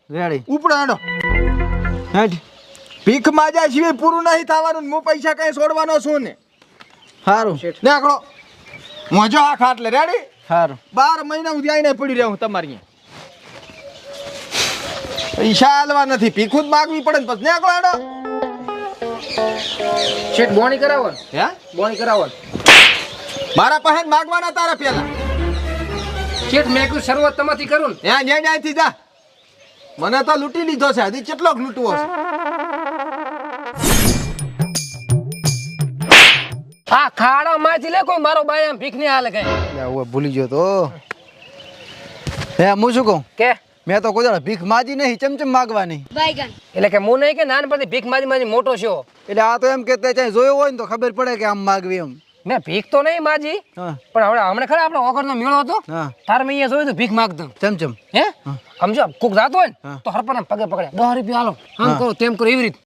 Ready ઉપડો હેડો હેઠ ભીખ માજા સિવાય પૂરું નહીં થવાનું હું પૈસા કઈ છોડવાનો છું ને સારું નીકળો મોજો આ ખાટલે રેડી સારું 12 મહિના સુધી આઈને પડી રહ્યો હું તમારી પૈસા આલવા નથી ભીખું જ માગવી પડે ને પછી નીકળો હેડો શેઠ બોણી કરાવો ને હે બોણી કરાવો ને મારા પાસે જ માગવાના તારા પેલા શેઠ મેં કીધું શરૂઆત તમારથી કરું ને ત્યાં ન્યાયથી જા મને તો લૂંટી લીધો છે હજી કેટલોક લૂંટવો છે આ ખાડા માંથી લે કોઈ મારો બાય એમ ભીખ નહીં હાલે કઈ ઓય ભૂલી ગયો તો હે હું શું કહું કે મેં તો કોઈ દાડો ભીખ માજી નહીં ચમચમ માગવાની એટલે કે હું નહીં કે નાનપણથી ભીખ માજી મોટો છો એટલે આ તો એમ કે તે ચાહે જોયો હોય ને તો ખબર પડે કે આમ માગવી એમ મેં ભીખ તો નહીં માજી હા પણ હમણાં ખરા આપણો ઓગરનો મેળો હતો હા તાર મેં અહીંયા જોયું તો ભીખ માગતો ચમચમ હે સમજો કોક જાતો હોય ને હા. તો હરપાના પગે પકડ્યા 10 રૂપિયા હાલો આમ કરો તેમ કરો એવી રીતે